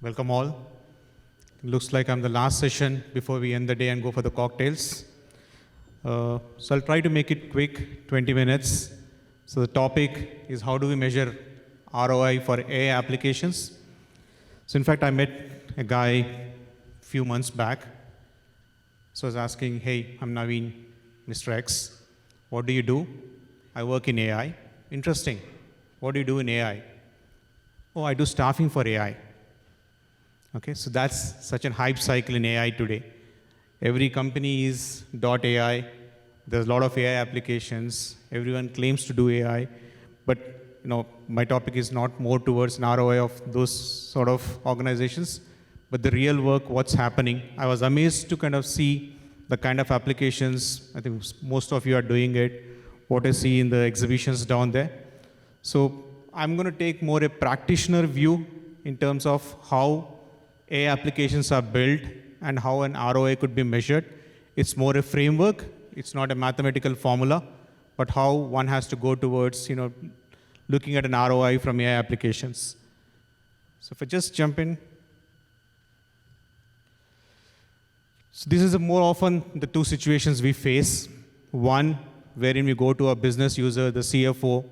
Welcome all. Looks like I'm the last session before we end the day and go for the cocktails. So I'll try to make it quick, 20 minutes. So the topic is how do we measure ROI for AI applications? So in fact, I met a guy a few months back. So I was asking, hey, I'm Naveen, Mr. X. What do you do? I work in AI. Interesting. What do you do in AI? Oh, I do staffing for AI. Okay, so that's such a hype cycle in AI today. Every company is .ai. There's a lot of AI applications. Everyone claims to do AI, but my topic is not more towards an ROI of those sort of organizations, but the real work, what's happening. I was amazed to kind of see the kind of applications. I think most of you are doing it. What I see in the exhibitions down there. So I'm going to take more a practitioner view in terms of how AI applications are built and how an ROI could be measured. It's more a framework. It's not a mathematical formula, but how one has to go towards, looking at an ROI from AI applications. So if I just jump in. So this is more often the two situations we face. One, wherein we go to a business user, the CFO.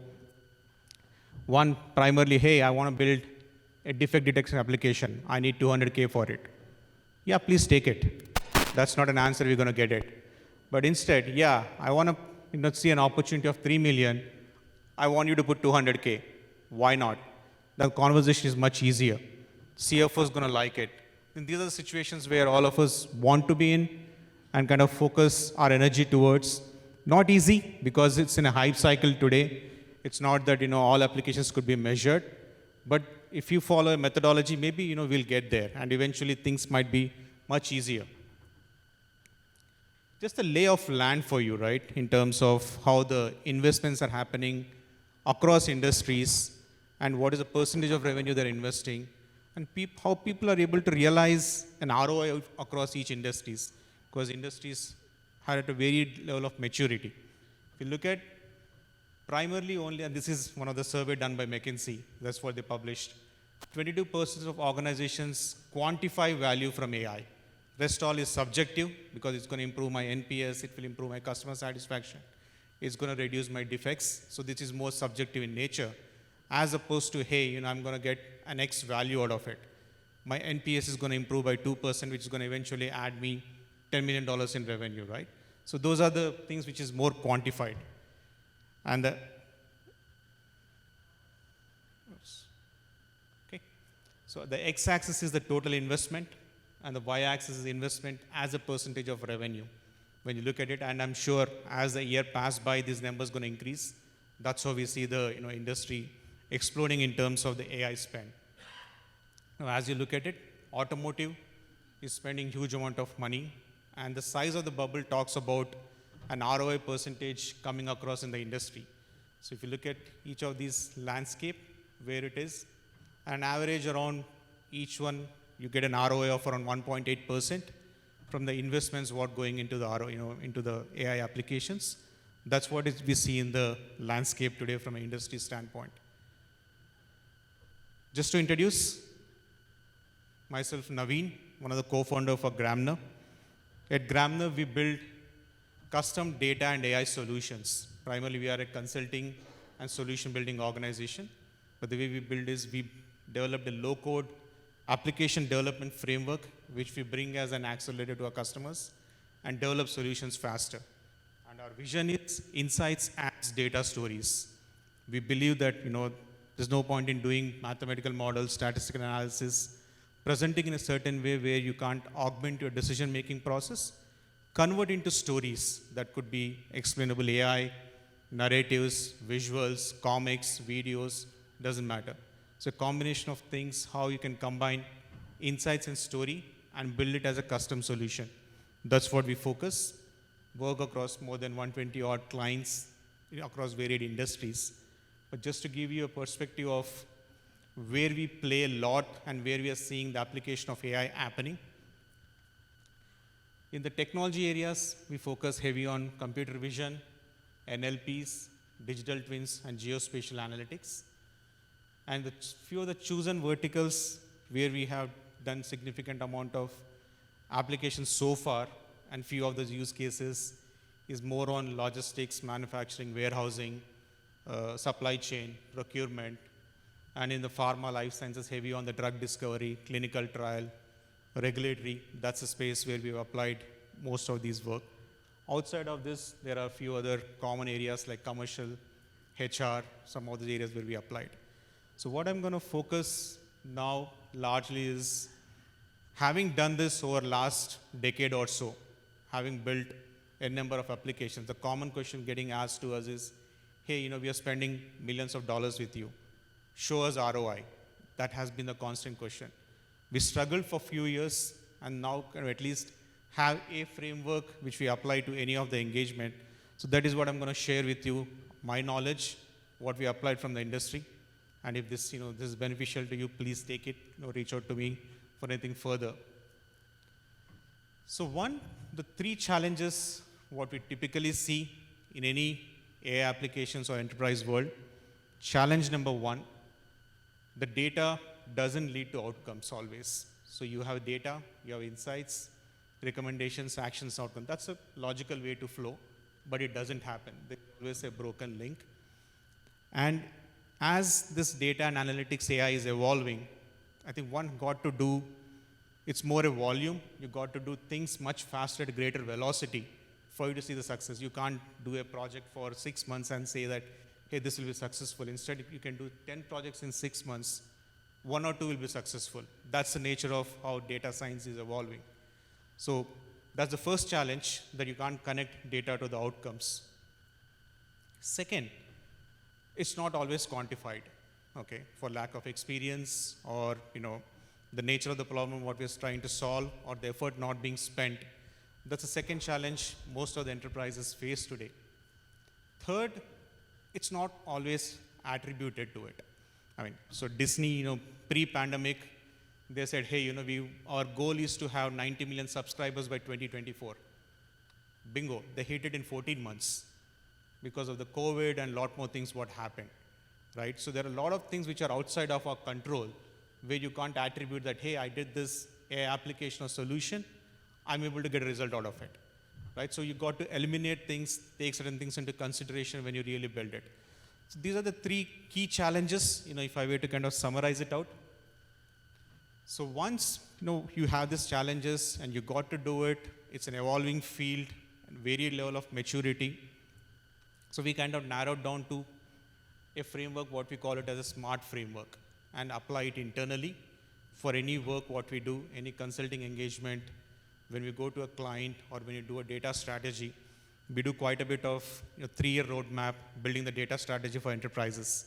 One, primarily, hey, I want to build a defect detection application. I need 200K for it. Yeah, please take it. That's not an answer we're going to get it. But instead, yeah, I want to see an opportunity of 3 million. I want you to put 200K. Why not? The conversation is much easier. CFO is going to like it. And these are the situations where all of us want to be in and kind of focus our energy towards. Not easy because it's in a hype cycle today. It's not that all applications could be measured, but if you follow a methodology, maybe we'll get there, and eventually things might be much easier. Just a lay of land for you, right, in terms of how the investments are happening across industries and what is the percentage of revenue they're investing, and how people are able to realize an ROI across each industries, because industries are at a varied level of maturity. If you look at primarily only, and this is one of the survey done by McKinsey, that's what they published, 22% of organizations quantify value from AI. Rest all is subjective because it's going to improve my NPS, it will improve my customer satisfaction, it's going to reduce my defects. So this is more subjective in nature, as opposed to, hey, I'm going to get an X value out of it. My NPS is going to improve by 2%, which is going to eventually add me $10 million in revenue, right? So those are the things which is more quantified. And so the x-axis is the total investment, and the y-axis is the investment as a percentage of revenue. When you look at it, and I'm sure as the year passed by, these numbers going to increase. That's how we see the industry exploding in terms of the AI spend. Now, as you look at it, automotive is spending huge amount of money, and the size of the bubble talks about an ROI percentage coming across in the industry. So if you look at each of these landscape, where it is, an average around each one, you get an ROI of around 1.8% from the investments what going into the into the AI applications. That's what we see in the landscape today from an industry standpoint. Just to introduce myself, Naveen, one of the co-founder for Gramener. At Gramener, we build custom data and AI solutions. Primarily, we are a consulting and solution building organization. But the way we build is we developed a low-code application development framework, which we bring as an accelerator to our customers and develop solutions faster. And our vision is insights as data stories. We believe that there's no point in doing mathematical models, statistical analysis, presenting in a certain way where you can't augment your decision-making process. Convert into stories that could be explainable AI, narratives, visuals, comics, videos, doesn't matter. It's a combination of things, how you can combine insights and story and build it as a custom solution. That's what we focus. Work across more than 120 odd clients across varied industries. But just to give you a perspective of where we play a lot and where we are seeing the application of AI happening. In the technology areas, we focus heavy on computer vision, NLPs, digital twins, and geospatial analytics. And the few of the chosen verticals where we have done significant amount of applications so far, and few of those use cases is more on logistics, manufacturing, warehousing, supply chain, procurement, and in the pharma life sciences, heavy on the drug discovery, clinical trial, regulatory. That's a space where we've applied most of these work. Outside of this, there are a few other common areas like commercial, HR, some of the areas where we applied. So what I'm going to focus now largely is, having done this over last decade or so, having built a number of applications, the common question getting asked to us is, hey, we are spending millions of dollars with you. Show us ROI. That has been the constant question. We struggled for a few years, and now can at least have a framework which we apply to any of the engagement. So that is what I'm going to share with you, my knowledge, what we applied from the industry. And if this, this is beneficial to you, please take it, reach out to me for anything further. So the three challenges, what we typically see in any AI applications or enterprise world. Challenge number one, the data doesn't lead to outcomes always. So you have data, you have insights, recommendations, actions, outcomes. That's a logical way to flow, but it doesn't happen. There's always a broken link. And as this data and analytics AI is evolving, I think one got to do, it's more a volume. You got to do things much faster at greater velocity for you to see the success. You can't do a project for 6 months and say that, hey, this will be successful. Instead, if you can do 10 projects in 6 months, 1 or 2 will be successful. That's the nature of how data science is evolving. So that's the first challenge, that you can't connect data to the outcomes. Second, it's not always quantified, okay, for lack of experience or, the nature of the problem, what we're trying to solve, or the effort not being spent. That's the second challenge most of the enterprises face today. Third, it's not always attributed to it. So Disney, pre-pandemic, they said, hey, our goal is to have 90 million subscribers by 2024. Bingo, they hit it in 14 months because of the COVID and a lot more things what happened, right? So there are a lot of things which are outside of our control, where you can't attribute that, hey, I did this AI application or solution, I'm able to get a result out of it, right? So you got to eliminate things, take certain things into consideration when you really build it. So these are the three key challenges, if I were to kind of summarize it out. So once, you have these challenges and you got to do it, it's an evolving field and varied level of maturity. So we kind of narrowed down to a framework, what we call it as a SMART framework, and apply it internally for any work, what we do, any consulting engagement. When we go to a client or when you do a data strategy, we do quite a bit of 3-year roadmap, building the data strategy for enterprises.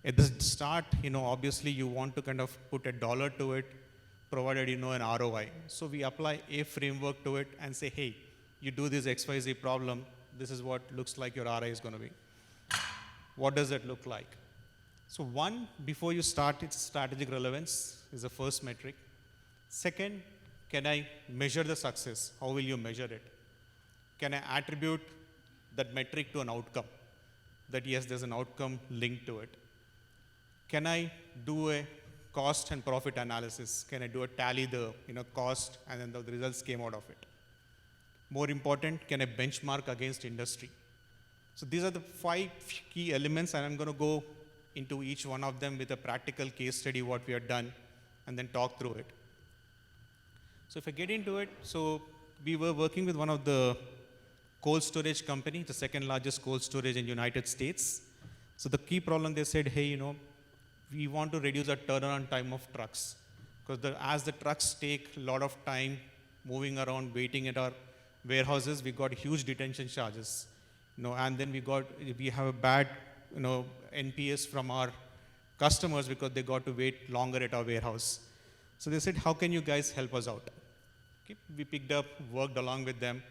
At the start, obviously you want to kind of put a dollar to it, provided an ROI. So we apply a framework to it and say, hey, you do this XYZ problem, this is what looks like your ROI is going to be. What does that look like? So one, before you start, it's strategic relevance is the first metric. Second, can I measure the success? How will you measure it? Can I attribute that metric to an outcome? That yes, there's an outcome linked to it. Can I do a cost and profit analysis? Can I do a tally the cost and then the results came out of it? More important, can I benchmark against industry? So these are the 5 key elements, and I'm going to go into each one of them with a practical case study, what we have done, and then talk through it. So if I get into it, so we were working with one of the cold storage company, the second largest cold storage in the United States. So the key problem, they said, hey, we want to reduce the turnaround time of trucks, because as the trucks take a lot of time moving around, waiting at our warehouses, we got huge detention charges, and then we have a bad, NPS from our customers because they got to wait longer at our warehouse. So they said, how can you guys help us out? Okay. We picked up, worked along with them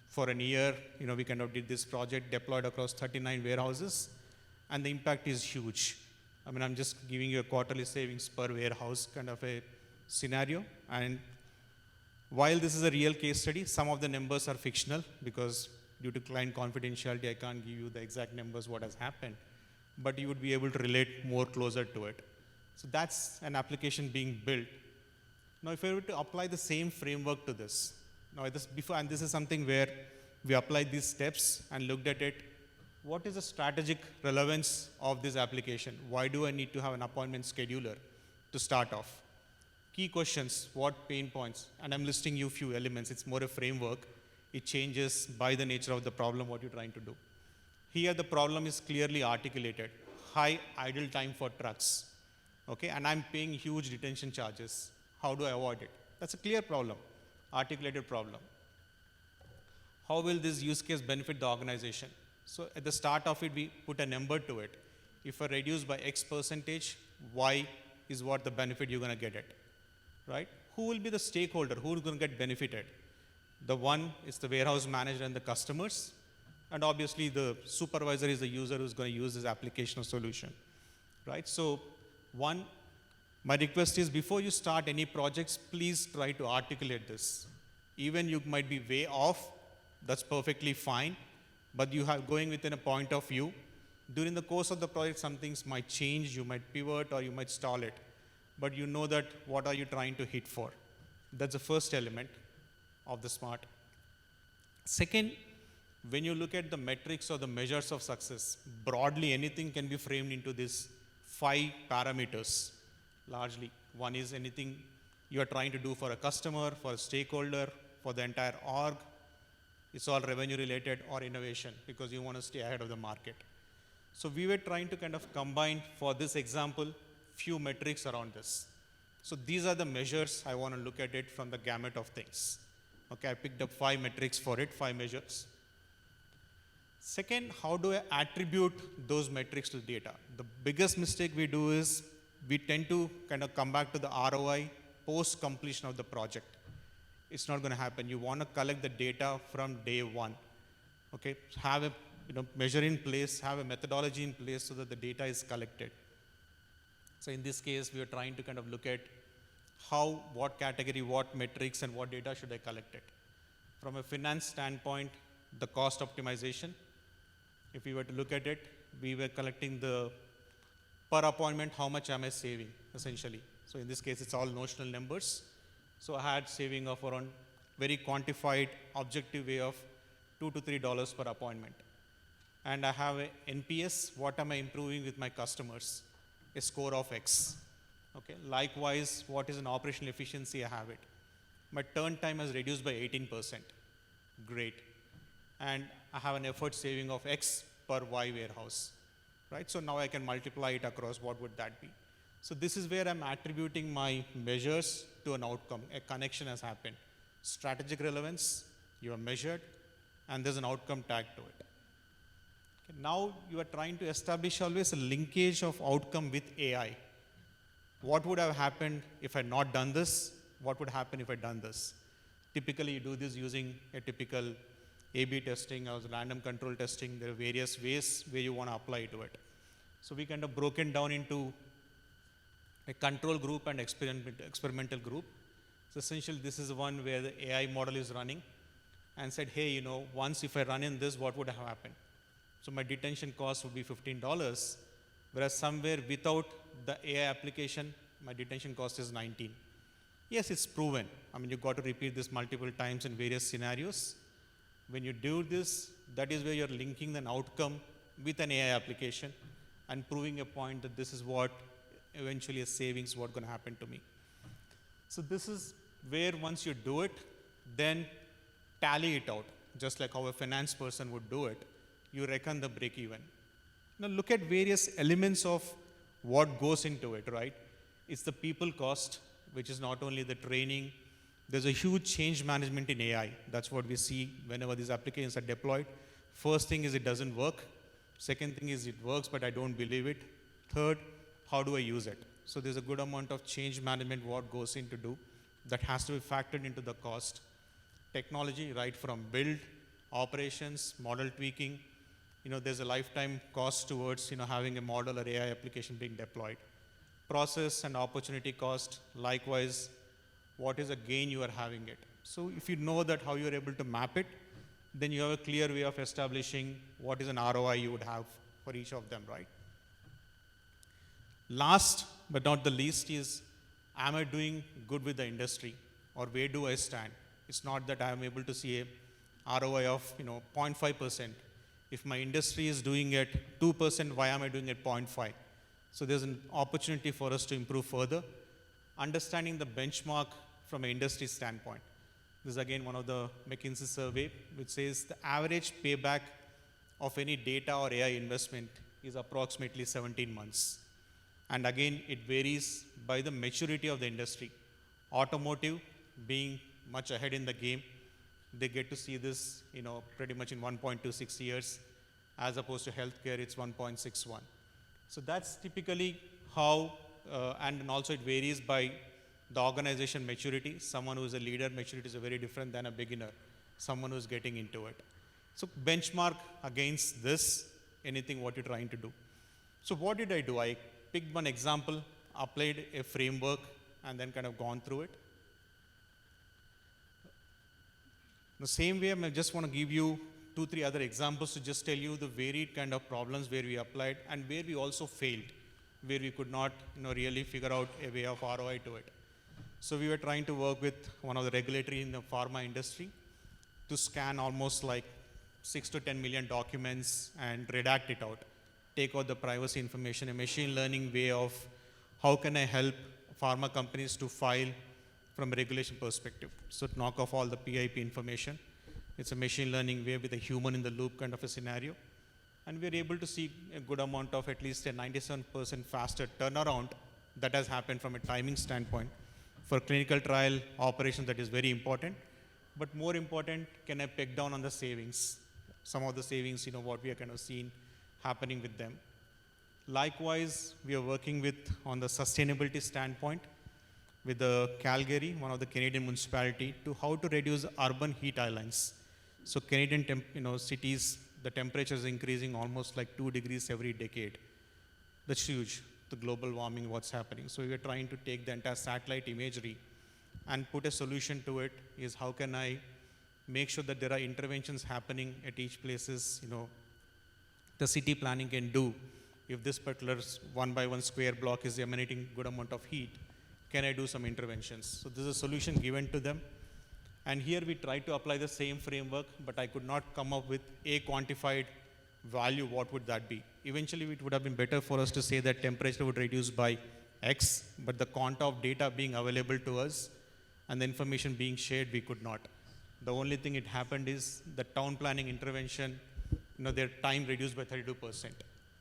for a year. We kind of did this project, deployed across 39 warehouses, and the impact is huge. I'm just giving you a quarterly savings per warehouse kind of a scenario. And while this is a real case study, some of the numbers are fictional because due to client confidentiality, I can't give you the exact numbers what has happened, but you would be able to relate more closer to it. So that's an application being built Now, if I were to apply the same framework to this, now this before, and this is something where we applied these steps and looked at it. What is the strategic relevance of this application? Why do I need to have an appointment scheduler to start off? Key questions, what pain points? And I'm listing you few elements. It's more a framework. It changes by the nature of the problem, what you're trying to do. Here, the problem is clearly articulated. High idle time for trucks. Okay, and I'm paying huge detention charges. How do I avoid it? That's a clear problem, articulated problem. How will this use case benefit the organization? So at the start of it, we put a number to it. If I reduce by X percentage, Y is what the benefit you're going to get it, right? Who will be the stakeholder? Who is going to get benefited? The one is the warehouse manager and the customers, and obviously the supervisor is the user who's going to use this application or solution, right? So one, my request is before you start any projects, please try to articulate this. Even you might be way off, that's perfectly fine, but you have going within a point of view. During the course of the project, some things might change, you might pivot or you might stall it, but you know that what are you trying to hit for. That's the first element of the SMART. Second, when you look at the metrics or the measures of success, broadly anything can be framed into these 5 parameters, largely. One is anything you are trying to do for a customer, for a stakeholder, for the entire org. It's all revenue related or innovation because you want to stay ahead of the market. So we were trying to kind of combine, for this example, few metrics around this. So these are the measures I want to look at it from the gamut of things. Okay, I picked up 5 metrics for it, 5 measures. Second, how do I attribute those metrics to data? The biggest mistake we do is we tend to kind of come back to the ROI post completion of the project. It's not going to happen. You want to collect the data from day one. Okay, have a measure in place, have a methodology in place so that the data is collected. So in this case, we are trying to kind of look at how, what category, what metrics, and what data should I collect it. From a finance standpoint, the cost optimization. If we were to look at it, we were collecting the per appointment, how much am I saving, essentially. So in this case, it's all notional numbers. So I had saving of around very quantified, objective way of $2 to $3 per appointment. And I have a NPS, what am I improving with my customers? A score of X. Okay. Likewise, what is an operational efficiency? I have it. My turn time has reduced by 18%. Great. And I have an effort saving of X per Y warehouse. Right? So now I can multiply it across. What would that be? So this is where I'm attributing my measures to an outcome. A connection has happened. Strategic relevance, you have measured, and there's an outcome tag to it. Okay, now you are trying to establish always a linkage of outcome with AI. What would have happened if I had not done this? What would happen if I had done this? Typically, you do this using a typical A/B testing or random control testing. There are various ways where you want to apply to it. So we kind of broken down into a control group and experimental group. So essentially, this is one where the AI model is running and said, hey, once if I run in this, what would have happened? So my detention cost would be $15, whereas somewhere without the AI application, my detention cost is 19. Yes, it's proven. I mean, you've got to repeat this multiple times in various scenarios. When you do this, that is where you're linking an outcome with an AI application and proving a point that this is what eventually a savings, what's going to happen to me. So this is where once you do it, then tally it out, just like how a finance person would do it. You reckon the break even. Now look at various elements of what goes into it, right? It's the people cost, which is not only the training. There's a huge change management in AI. That's what we see whenever these applications are deployed. First thing is it doesn't work. Second thing is it works, but I don't believe it. Third, how do I use it? So there's a good amount of change management what goes into do that has to be factored into the cost. Technology, right from build, operations, model tweaking. There's a lifetime cost towards having a model or AI application being deployed. Process and opportunity cost, likewise, what is the gain you are having it. So if you know that how you're able to map it, then you have a clear way of establishing what is an ROI you would have for each of them, right? Last but not the least is am I doing good with the industry, or where do I stand? It's not that I am able to see a ROI of 0.5%. If my industry is doing it 2%, why am I doing it 0.5? So there's an opportunity for us to improve further. Understanding the benchmark from an industry standpoint. This is again one of the McKinsey survey, which says the average payback of any data or AI investment is approximately 17 months. And again, it varies by the maturity of the industry. Automotive being much ahead in the game, they get to see this, pretty much in 1.26 years, as opposed to healthcare, it's 1.61. So that's typically how, and also it varies by the organization maturity. Someone who is a leader, maturity is very different than a beginner, someone who's getting into it. So benchmark against this, anything what you're trying to do. So what did I do? I picked one example, applied a framework, and then kind of gone through it. The same way, I just want to give you 2-3 other examples to just tell you the varied kind of problems where we applied and where we also failed, where we could not really figure out a way of ROI to it. So we were trying to work with one of the regulatory in the pharma industry to scan almost like 6 to 10 million documents and redact it out, take out the privacy information, a machine learning way of how can I help pharma companies to file from a regulation perspective. So knock off all the PIP information. It's a machine learning way with a human in the loop kind of a scenario. And we're able to see a good amount of at least a 97% faster turnaround that has happened from a timing standpoint. For clinical trial operations, that is very important. But more important, can I peg down on the savings? Some of the savings, what we are kind of seeing happening with them. Likewise, we are working with, on the sustainability standpoint, with the Calgary, one of the Canadian municipality, to how to reduce urban heat islands. So Canadian cities, the temperature is increasing almost like 2 degrees every decade. That's huge, the global warming, what's happening. So we are trying to take the entire satellite imagery and put a solution to it, is how can I make sure that there are interventions happening at each places, the city planning can do. If this particular 1 by 1 square block is emanating good amount of heat, can I do some interventions? So this is a solution given to them. And here we try to apply the same framework, but I could not come up with a quantified value. What would that be? Eventually, it would have been better for us to say that temperature would reduce by X, but the quanta of data being available to us and the information being shared, we could not. The only thing it happened is the town planning intervention, their time reduced by 32%.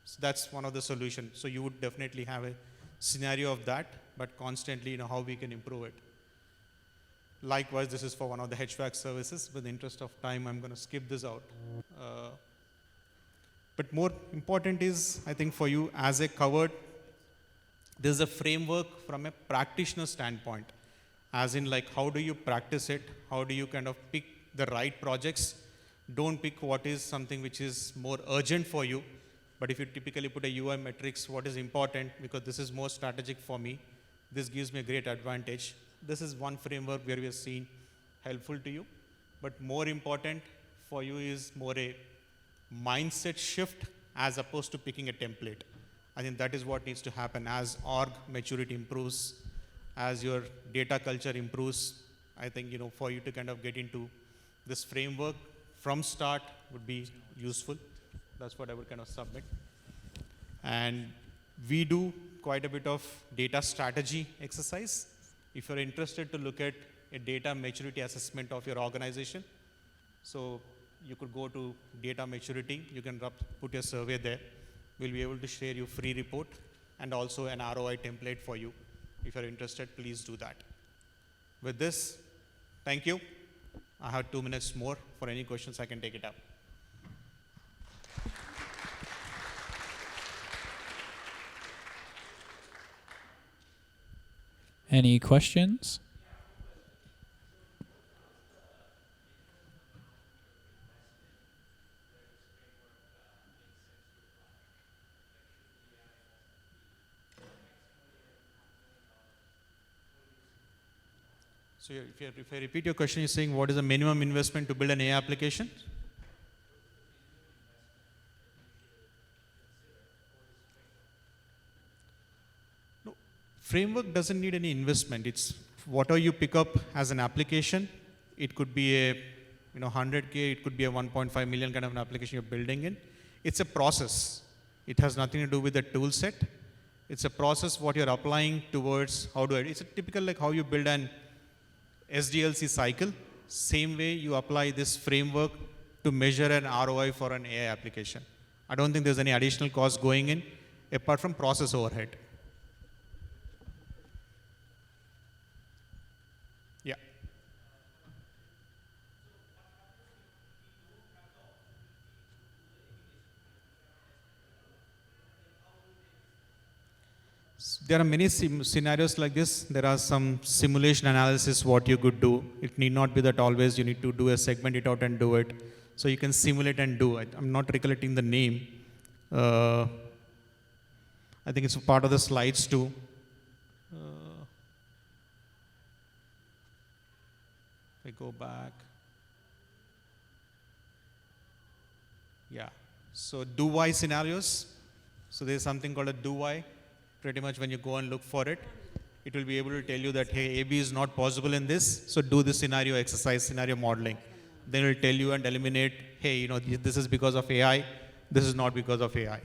So that's one of the solutions. So you would definitely have a scenario of that, but constantly, how we can improve it. Likewise, this is for one of the HVAC services. With the interest of time, I'm going to skip this out. But more important is, I think for you, as I covered, there's a framework from a practitioner standpoint, as in like, how do you practice it? How do you kind of pick the right projects? Don't pick what is something which is more urgent for you. But if you typically put a UI metrics, what is important, because this is more strategic for me, this gives me a great advantage. This is one framework where we are seeing helpful to you. But more important for you is more a mindset shift as opposed to picking a template. I think that is what needs to happen as org maturity improves, as your data culture improves. I think, for you to kind of get into this framework from start would be useful. That's what I would kind of submit. And we do quite a bit of data strategy exercise. If you're interested to look at a data maturity assessment of your organization, so you could go to data maturity, you can put your survey there. We'll be able to share you free report and also an ROI template for you. If you're interested, please do that. With this, thank you. I have 2 minutes more. For any questions, I can take it up. Any questions? So if I repeat your question, you're saying what is the minimum investment to build an AI application? framework doesn't need any investment. It's whatever you pick up as an application. It could be a 100K, it could be a 1.5 million kind of an application you're building in. It's a process. It has nothing to do with the tool set. It's a process what you're applying towards how do I, it's a typical like how you build an SDLC cycle. Same way you apply this framework to measure an ROI for an AI application. I don't think there's any additional cost going in apart from process overhead. Yeah. There are many scenarios like this. There are some simulation analysis what you could do. It need not be that always you need to do a segment it out and do it. So you can simulate and do it. I'm not recollecting the name. I think it's part of the slides too. I go back. Yeah. So do why scenarios. So there's something called a do why. Pretty much when you go and look for it, it will be able to tell you that, hey, AB is not possible in this, so do this scenario exercise, scenario modeling. Then it will tell you and eliminate, hey, this is because of AI, this is not because of AI.